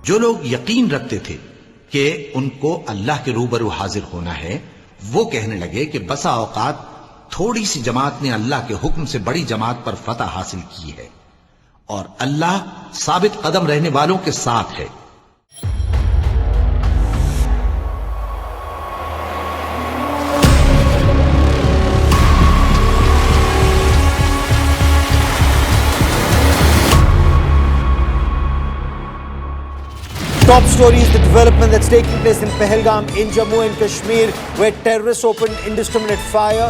जो लोग यकीन रखते थे कि उनको अल्लाह के रूबरू हाजिर होना है, वो कहने लगे कि बसा औकात थोड़ी सी जमात ने अल्लाह के हुक्म से बड़ी जमात पर फतह हासिल की है और अल्लाह साबित कदम रहने वालों के साथ है। Top story is the development that's taking place in Pahalgam in Jammu and Kashmir, where terrorists opened indiscriminate fire.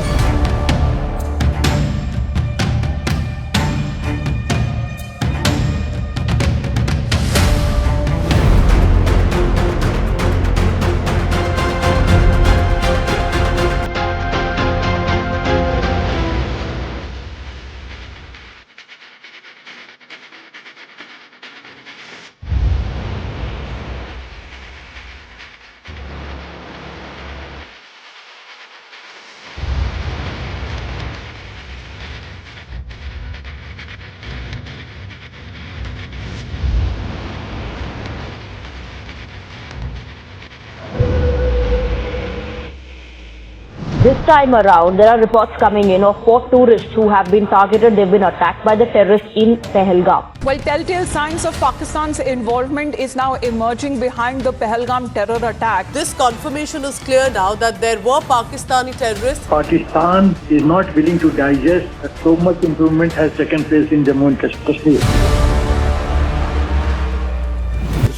This time around, there are reports coming in of 4 tourists who have been targeted. They've been attacked by the terrorists in Pahalgam. Well, telltale signs of Pakistan's involvement is now emerging behind the Pahalgam terror attack. This confirmation is clear now that there were Pakistani terrorists. Pakistan is not willing to digest that so much improvement has taken place in Jammu and Kashmir.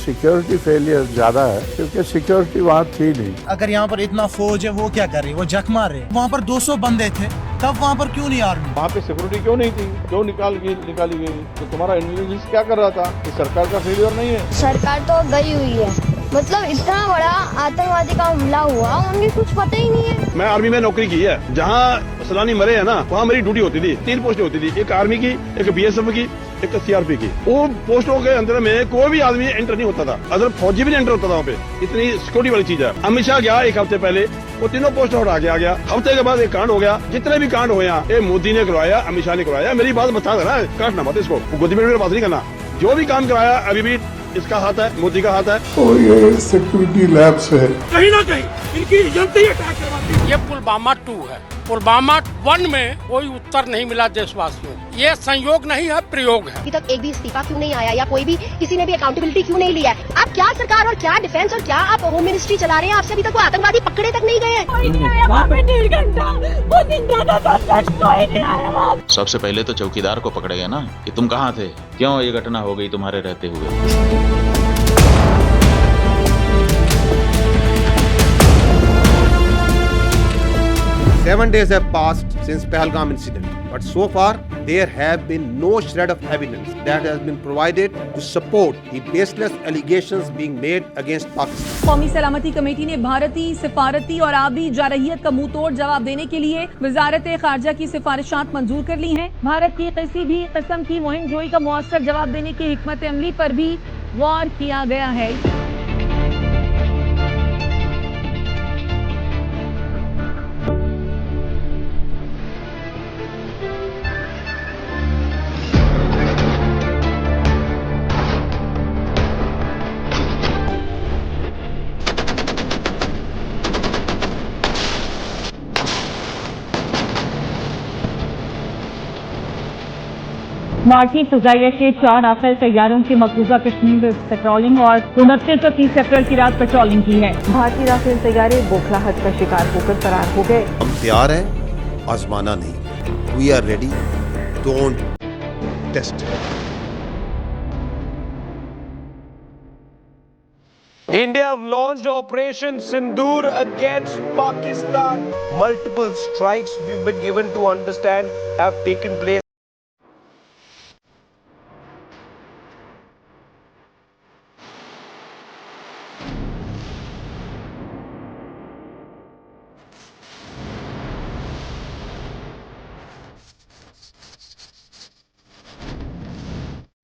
Security failure ज्यादा है क्योंकि security वहाँ थी नहीं। अगर यहाँ पर इतना फौज है, वो क्या कर रही है? वो जख मार रहे। वहाँ पर 200 बंदे थे, तब वहाँ पर क्यों नहीं आर्मी? वहाँ पे सिक्योरिटी क्यों नहीं थी? क्यों निकाली गई? तो तुम्हारा इंटेलिजेंस क्या कर रहा था? ये सरकार का फेलियर नहीं है। सरकार तो गई हुई है, मतलब इतना बड़ा आतंकवादी का हमला हुआ, उनकी कुछ पता ही नहीं है। मैं आर्मी में नौकरी की है, जहाँ सलानी मरे है ना, वहाँ मेरी ड्यूटी होती थी। 3 पोस्टें होती थी, एक आर्मी की, एक BSF की, एक CRP की। वो पोस्टों के अंदर में कोई भी आदमी एंटर नहीं होता था, अगर फौजी भी नहीं एंटर होता था वहाँ पे। इतनी सिक्योरिटी वाली चीज है। अमित शाह गया 1 हफ्ते पहले, वो तीनों पोस्ट हटा के आ गया। हफ्ते के बाद एक कांड हो गया। जितने भी कांड हुए ये मोदी ने करवाया, अमित शाह ने करवाया। मेरी बात बता देना, काटना मत इसको, गोदी में मेरी बात नहीं करना। जो भी काम कराया अभी भी इसका हाथ है, मोदी का हाथ है। और ये सिक्योरिटी लैब्स है, कहीं ना कहीं इनकी एजेंसी अटैक करवाती है। ये पुलवामा 2 है, पुलवामा 1 में कोई उत्तर नहीं मिला देशवासियों को। ये संयोग नहीं है, प्रयोग है। अभी तक एक भी इस्तीफा क्यों नहीं आया या कोई भी किसी ने भी अकाउंटेबिलिटी क्यों नहीं लिया है? आप क्या सरकार और क्या डिफेंस और क्या आप होम मिनिस्ट्री चला रहे हैं? आपसे अभी तक वो आतंकवादी पकड़े तक नहीं गए। सबसे पहले तो चौकीदार को पकड़ेगा ना कि तुम कहाँ थे, क्यों ये घटना हो गई तुम्हारे रहते हुए। 7 days have passed since Pahalgam incident, but so far there have been no shred of evidence that has been provided to support the baseless allegations being made against Pakistan. कौमी सलामती कमेटी ने भारतीय सिफारती और आबी जारहियत का मुंह तोड़ जवाब देने के लिए वजारत खारजा की सिफारिशात मंजूर कर ली हैं। भारत की किसी भी किस्म की मुहिम जोई का मुअस्सर जवाब देने की हिकमत अमली पर भी गौर किया गया है। भारतीय फ़िज़ाइया के 4 राफेल तैयारों की मकबूजा कश्मीर में पेट्रोलिंग और 29 और 30 अप्रैल की रात पेट्रोलिंग की है। भारतीय राफेल तैयारे बौखलाहट का शिकार होकर फरार हो गए। हम तैयार हैं, आजमाना नहीं। We are ready, don't test. India launched Operation Sindoor against Pakistan. Multiple strikes we've been given to understand have taken place.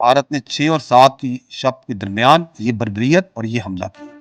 Bharat ने 6 और 7 की शब के दरमियान ये बर्बरियत और ये हमला किया।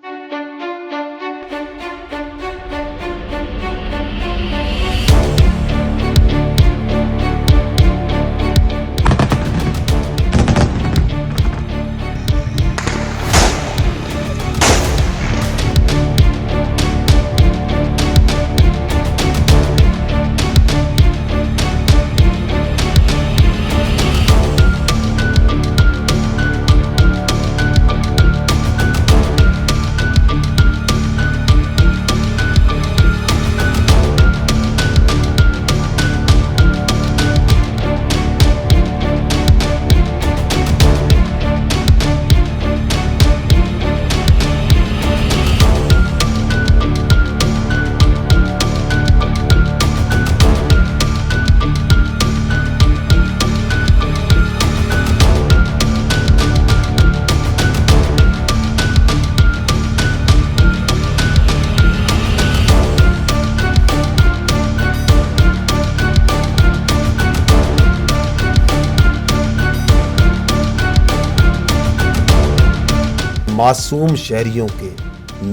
मासूम शहरियों के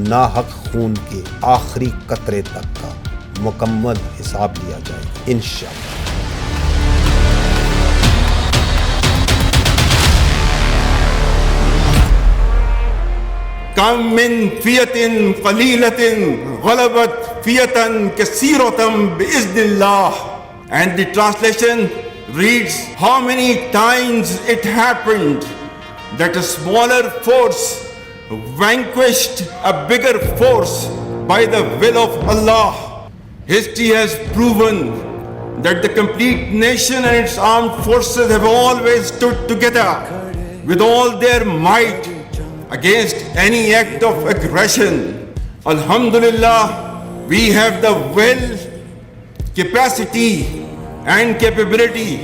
नाहक खून के आखिरी कतरे तक का मुकम्मल हिसाब लिया जाएगा इंशाअल्लाह। कम मिन फियतिन कलीलतिन गलबत फियतन कसीरतम बिइज़्निल्लाह। And the translation reads, how many times it happened that a smaller force vanquished a bigger force by the will of Allah. History has proven that the complete nation and its armed forces have always stood together with all their might against any act of aggression. Alhamdulillah, we have the will, capacity and capability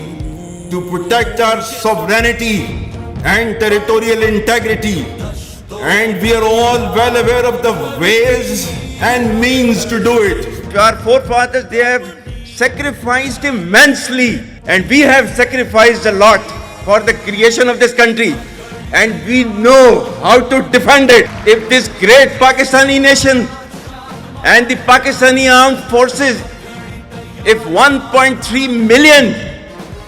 to protect our sovereignty and territorial integrity, and we are all well aware of the ways and means to do it. Our forefathers, they have sacrificed immensely, and we have sacrificed a lot for the creation of this country, and we know how to defend it. If this great Pakistani nation and the Pakistani armed forces, if 1.3 million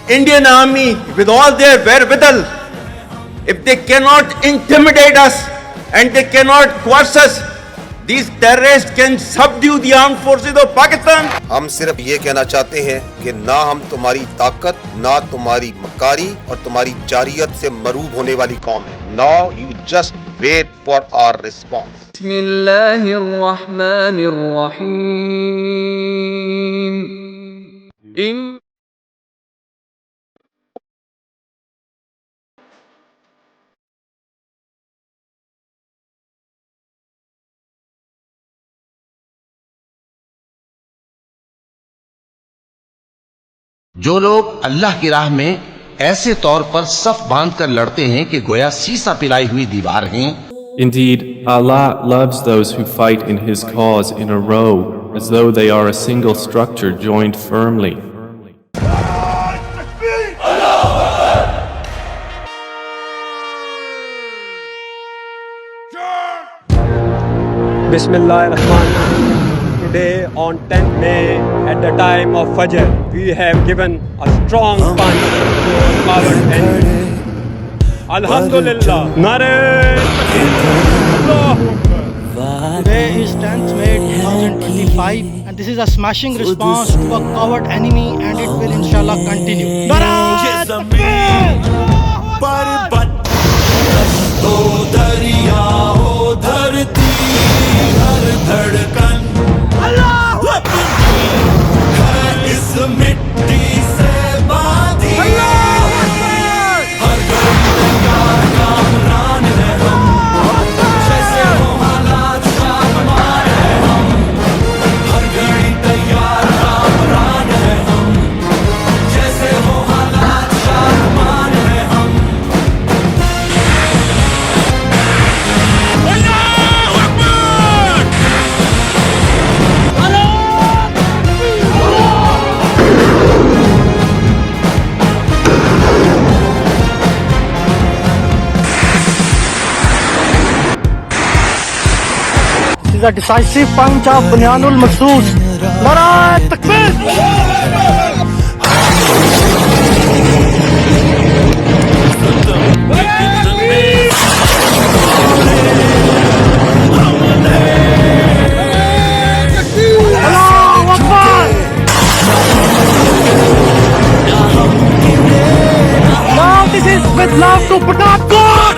Indian army with all their wherewithal, if they cannot intimidate us and they cannot coerce us, these terrorists can subdue the armed forces of Pakistan. हम सिर्फ ये कहना चाहते हैं कि ना हम तुम्हारी ताकत, ना तुम्हारी मकारी और तुम्हारी जारियत से मरूब होने वाली कौम है. Now you just wait for our response. In जो लोग अल्लाह की राह में ऐसे तौर पर सफ बांध कर लड़ते हैं कि गोया सीसा पिलाई हुई दीवार हैं. Indeed, Allah loves those who fight in His cause in a row, as though they are a single structure joined firmly. Bismillahirrahmanirrahim. Today on 10th May at the time of Fajr, we have given a strong punch to our coward enemy. Alhamdulillah. Nare Today is 10th May 2025 and this is a smashing response to a coward enemy and it will inshallah continue. This is a decisive punch of Bunyanul Makhsus. Nare Takbir! Now this is with love to Pathankot!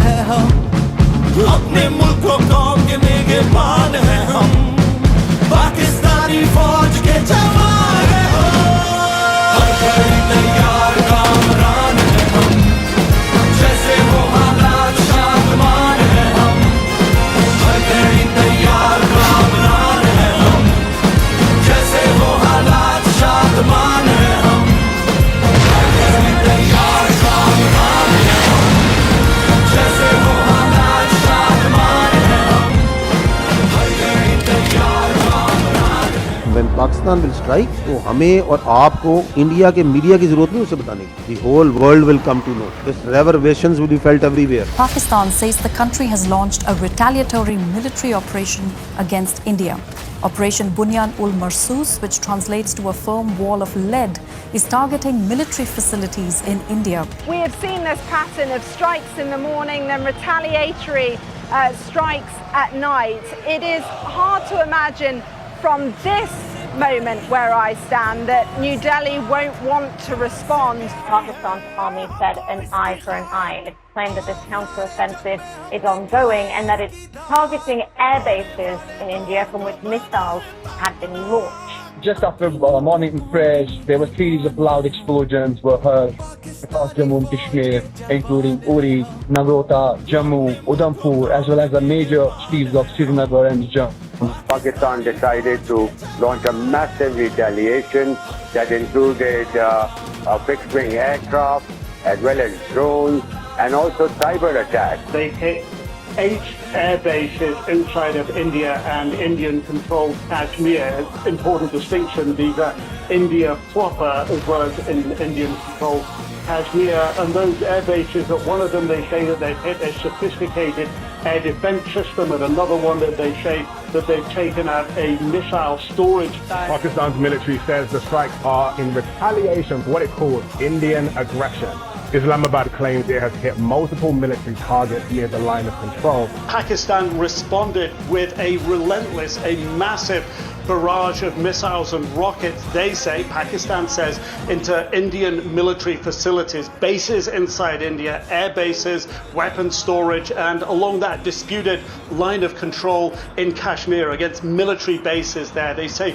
है हम, अपने मुल्क को कौम के निगहबान है हम, पाकिस्तानी फौज के जवान है हम, हर घड़ी तैयार कामरान है हम, जैसे वो हालात शादमान है हम, हर घड़ी तैयार कामरान है हम, जैसे वो हालात शादमान है हम, हर घड़ी तैयार कामरान है हम, जैसे वो हालात शादमान है हम, हर घड़ी तैयार कामरान है। When Pakistan will strike, तो हमें और आपको इंडिया के मीडिया की जरूरत नहीं उसे बताने की. The whole world will come to know. This reverberations will be felt everywhere. Pakistan says the country has launched a retaliatory military operation against India. Operation Bunyan ul Marsus, which translates to a firm wall of lead, is targeting military facilities in India. We have seen this pattern of strikes in the morning, then retaliatory strikes at night. It is hard to imagine from this moment where I stand that New Delhi won't want to respond. Pakistan's army said an eye for an eye. It claimed that this counter-offensive is ongoing and that it's targeting air bases in India from which missiles had been launched. Just after morning prayers, there were a series of loud explosions were heard across Jammu and Kashmir, including Uri, Nagrota, Jammu, Udhampur, as well as the major cities of Srinagar and Jammu. Pakistan decided to launch a massive retaliation that included fixed-wing aircraft as well as drones and also cyber attacks. They hit 8 air bases inside of India and Indian-controlled Kashmir. Important distinction, these are India proper as well as in Indian-controlled Kashmir. And those air bases, one of them they say that they've hit a sophisticated air defense system, and another one that they say that they've taken out a missile storage. Pakistan's military says the strikes are in retaliation for what it calls Indian aggression. Islamabad claims it has hit multiple military targets near the line of control. Pakistan responded with a relentless, a massive barrage of missiles and rockets, they say, Pakistan says, into Indian military facilities, bases inside India, air bases, weapons storage, and along that disputed line of control in Kashmir against military bases there. They say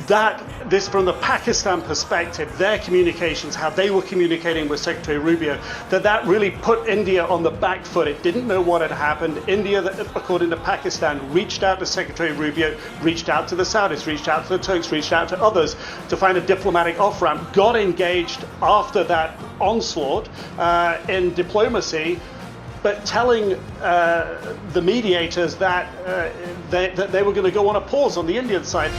that this, from the Pakistan perspective, their communications, how they were communicating with Secretary Rubio, that really put India on the back foot. It didn't know what had happened. India, according to Pakistan, reached out to Secretary Rubio, reached out to the Saudis, reached out to the Turks, reached out to others to find a diplomatic off-ramp, got engaged after that onslaught in diplomacy, but telling the mediators that they were going to go on a pause on the Indian side.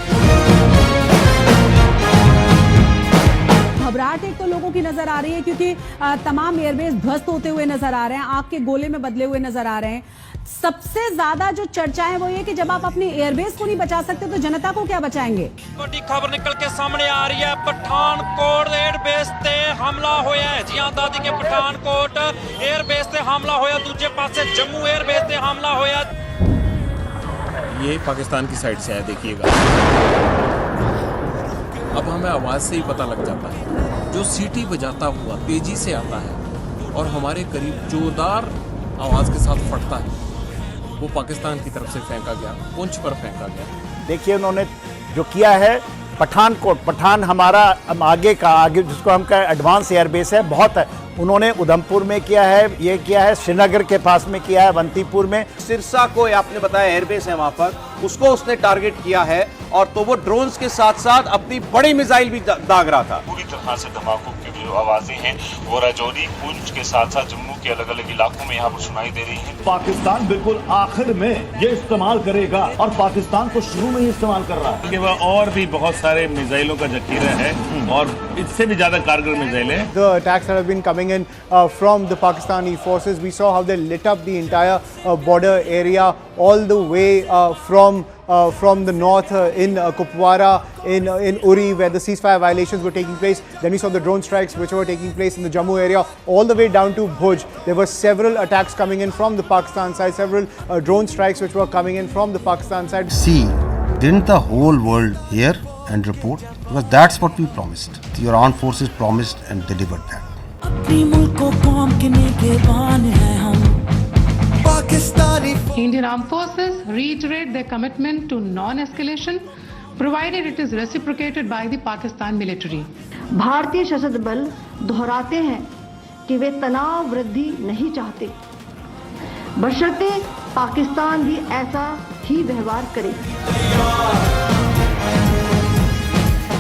घबराहट एक तो लोगों की नजर आ रही है क्योंकि तमाम एयरबेस ध्वस्त होते हुए नजर आ रहे हैं, आग के गोले में बदले हुए नजर आ रहे हैं। सबसे ज्यादा जो चर्चा है वो ये कि जब आप अपने एयरबेस को नहीं बचा सकते तो जनता को क्या बचाएंगे। बड़ी खबर निकल के सामने आ रही है, पठानकोट एयरबेस ते हमला होया है। जी हां दादी के पठानकोट एयरबेस ते हमला होया, दूसरे पासे जम्मू एयरबेस ते हमला होया। ये पाकिस्तान की साइड से है, देखिएगा। अब हमें आवाज़ से ही पता लग जाता है, जो सीटी बजाता हुआ तेजी से आता है और हमारे करीब जोरदार आवाज़ के साथ फटता है, वो पाकिस्तान की तरफ से फेंका गया, पुंछ पर फेंका गया। देखिए उन्होंने जो किया है, पठानकोट, पठान हमारा आगे जिसको हम कहें एडवांस एयरबेस है, बहुत है। उन्होंने उधमपुर में किया है, ये किया है श्रीनगर के पास में किया है, अवंतीपुर में। सिरसा को आपने बताया एयरबेस है वहां पर, उसको उसने टारगेट किया है, और तो वो ड्रोन्स के साथ साथ अपनी बड़ी मिसाइल भी दाग रहा था। पूरी तरह से धमाकों की जो आवाजें हैं वो राजौरी, पुंछ के साथ साथ जम्मू के अलग अलग इलाकों में यहाँ पर सुनाई दे रही हैं। पाकिस्तान बिल्कुल आखिर में ये इस्तेमाल करेगा और पाकिस्तान को शुरू में ही इस्तेमाल कर रहा है। वह और भी बहुत सारे मिसाइलों का जखीरा है और इससे भी ज्यादा कारगर मिसाइल है। The attacks that have been coming in from the Pakistani forces, we saw how they lit up the entire border area all the way from the north in Kupwara, in Uri, where the ceasefire violations were taking place. Then we saw the drone strikes which were taking place in the Jammu area, all the way down to Bhuj. There were several attacks coming in from the Pakistan side, several drone strikes which were coming in from the Pakistan side. See, didn't the whole world hear and report? Because that's what we promised. Your armed forces promised and delivered that. अपनी मुल्क को कौम के निगहबान है हम, Pakistani Indian Armed Forces reiterate their commitment to non-escalation, provided it is reciprocated by the Pakistan military. भारतीय सशस्त्र बल दोहराते हैं कि वे तनाव वृद्धि नहीं चाहते, बशर्ते पाकिस्तान भी ऐसा ही व्यवहार करे।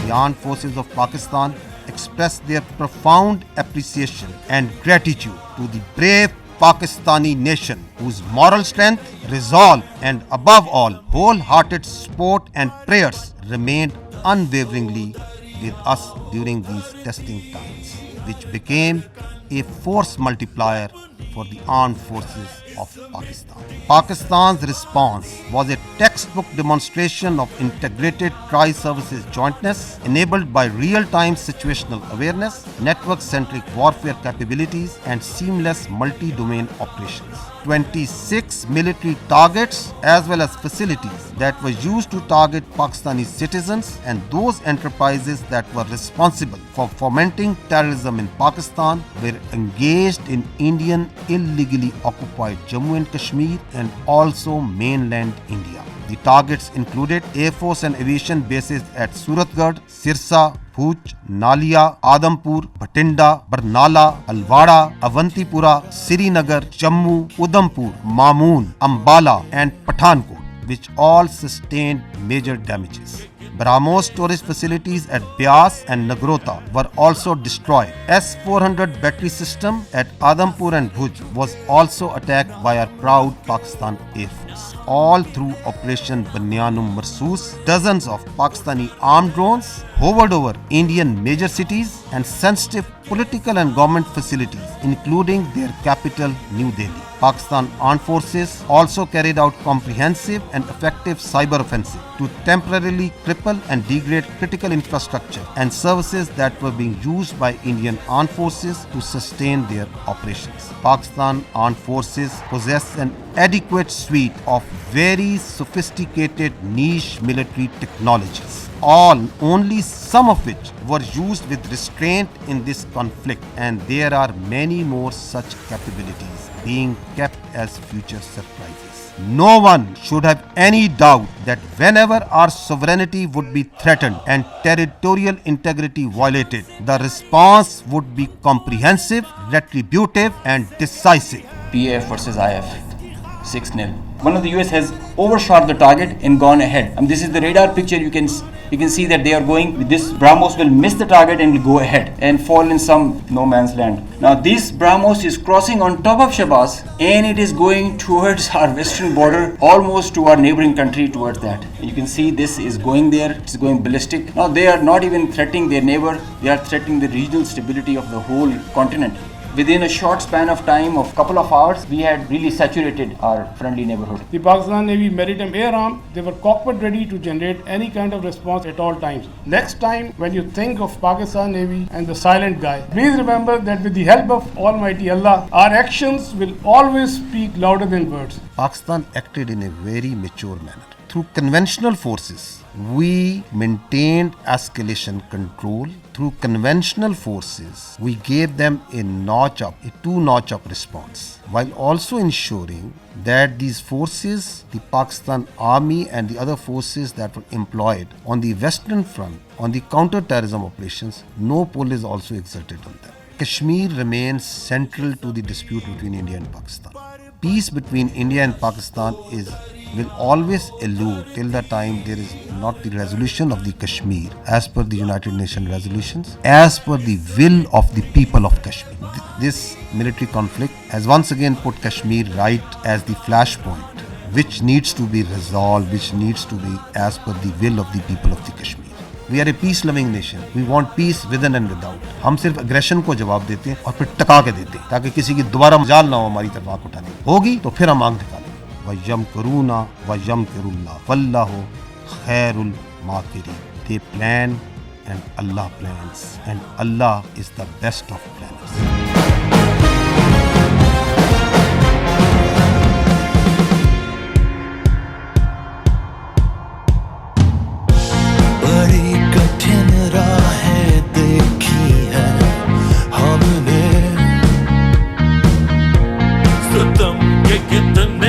The armed forces of Pakistan express their profound appreciation and gratitude to the brave Pakistani nation whose moral strength, resolve and above all wholehearted support and prayers remained unwaveringly with us during these testing times, which became a force multiplier for the armed forces of Pakistan. Pakistan's response was a textbook demonstration of integrated tri-services jointness enabled by real-time situational awareness, network-centric warfare capabilities and seamless multi-domain operations. 26 military targets as well as facilities that were used to target Pakistani citizens and those enterprises that were responsible for fomenting terrorism in Pakistan were engaged in Indian illegally occupied Jammu and Kashmir and also mainland India. The targets included Air Force and aviation bases at Suratgarh, Sirsa, Bhuj, Nalia, Adampur, Bhatinda, Barnala, Alwada, Avantipura, Srinagar, Jammu, Udhampur, Mamoon, Ambala and Pathankot, which all sustained major damages. BrahMos storage facilities at Beas and Nagrota were also destroyed. S-400 battery system at Adampur and Bhuj was also attacked by our proud Pakistan Air Force. All through Operation Banyan Marsoos, dozens of Pakistani armed drones hovered over Indian major cities and sensitive political and government facilities, including their capital, New Delhi. Pakistan Armed Forces also carried out comprehensive and effective cyber offensive to temporarily cripple and degrade critical infrastructure and services that were being used by Indian Armed Forces to sustain their operations. Pakistan Armed Forces possess an adequate suite of very sophisticated niche military technologies, only some of which were used with restraint in this conflict, and there are many more such capabilities being kept as future surprises. No one should have any doubt that whenever our sovereignty would be threatened and territorial integrity violated, the response would be comprehensive, retributive and decisive. PAF versus IF, 6-0. One of the US has overshot the target and gone ahead. This is the radar picture. You can see that they are going with this. BrahMos will miss the target and will go ahead and fall in some no man's land. Now this BrahMos is crossing on top of Shahbaz and it is going towards our western border, almost to our neighboring country, towards that. You can see this is going there. It's going ballistic. Now they are not even threatening their neighbor. They are threatening the regional stability of the whole continent. Within a short span of time of couple of hours, we had really saturated our friendly neighborhood. The Pakistan Navy Maritime Air Arm, they were cockpit ready to generate any kind of response at all times. Next time when you think of Pakistan Navy and the silent guy, please remember that with the help of Almighty Allah, our actions will always speak louder than words. Pakistan acted in a very mature manner. Through conventional forces, we maintained escalation control. Through conventional forces, we gave them a two-notch up response, while also ensuring that these forces, the Pakistan Army and the other forces that were employed on the Western Front, on the counter-terrorism operations, no pull is also exerted on them. Kashmir remains central to the dispute between India and Pakistan. Peace between India and Pakistan will always elude till the time there is not the resolution of the Kashmir as per the United Nations resolutions, as per the will of the people of Kashmir. This military conflict has once again put Kashmir right as the flashpoint, which needs to be resolved, which needs to be as per the will of the people of the Kashmir. We are a peace-loving nation. We want peace within and without. हम सिर्फ aggression को जवाब देते हैं और फिर टका के देते हैं ताकि किसी की दोबारा मजाल ना हो हमारी तरफ आंख उठाने की। होगी तो फिर हम आंख दिखाएंगे। وَيَمْكُرُونَ وَيَمْكُرُ اللَّهُ وَاللَّهُ خَيْرُ الْمَاكِرِينَ. They plan and Allah plans, and Allah is the best of planners. बड़ी कठिन राहें देखी है हमने, सितम के कितने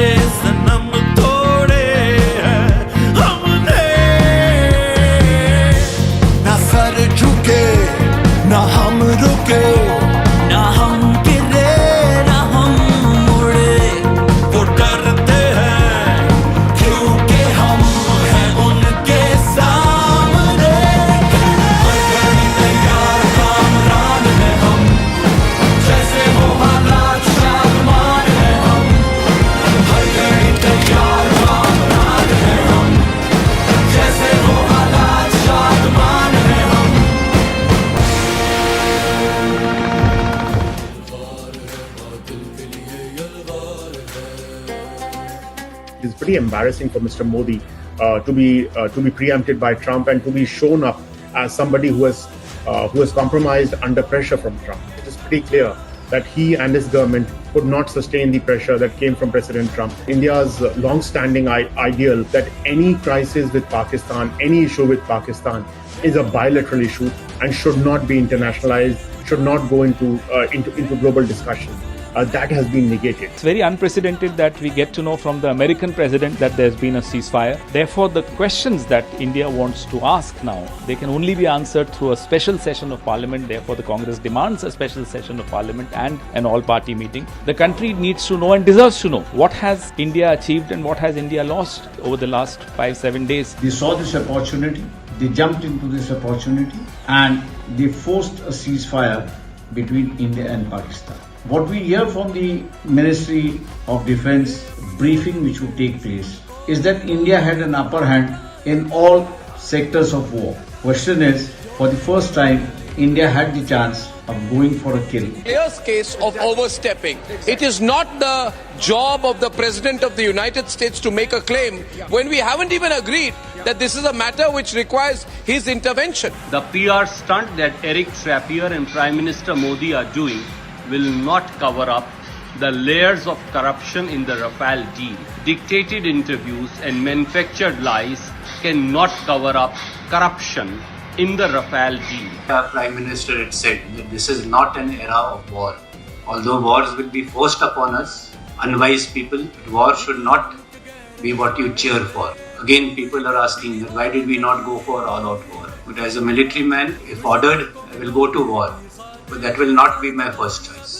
pretty embarrassing for Mr. Modi to be preempted by Trump and to be shown up as somebody who has compromised under pressure from Trump. It is pretty clear that he and his government could not sustain the pressure that came from President Trump. India's long-standing ideal that any crisis with Pakistan, any issue with Pakistan is a bilateral issue and should not be internationalized, should not go into global discussion. That has been negated. It's very unprecedented that we get to know from the American president that there's been a ceasefire. Therefore, the questions that India wants to ask now, they can only be answered through a special session of parliament. Therefore, the Congress demands a special session of parliament and an all-party meeting. The country needs to know and deserves to know what has India achieved and what has India lost over the last 5-7 days. They saw this opportunity, they jumped into this opportunity, and they forced a ceasefire between India and Pakistan. What we hear from the Ministry of Defence briefing which would take place is that India had an upper hand in all sectors of war. Question is, for the first time, India had the chance of going for a kill. Clear case of overstepping. It is not the job of the President of the United States to make a claim when we haven't even agreed that this is a matter which requires his intervention. The PR stunt that Eric Trappier and Prime Minister Modi are doing will not cover up the layers of corruption in the Rafale deal. Dictated interviews and manufactured lies cannot cover up corruption in the Rafale deal. Our Prime Minister had said that this is not an era of war. Although wars will be forced upon us, unwise people, war should not be what you cheer for. Again, people are asking that why did we not go for all-out war? But as a military man, if ordered, I will go to war. But that will not be my first choice.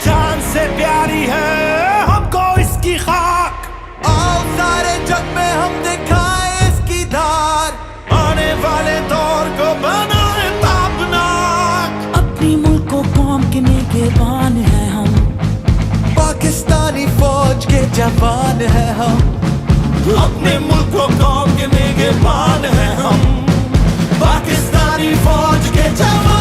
जान से प्यारी है हमको इसकी खाक। आओ सारे जग में हम दिखाए इसकी धार, आने वाले दौर को बनाए तापनाक। अपनी मुल्क को कौम के निगहबान है हम, पाकिस्तानी फौज के जवान है हम। अपने मुल्क को कौम के निगहबान है हम, पाकिस्तानी फौज के जवान।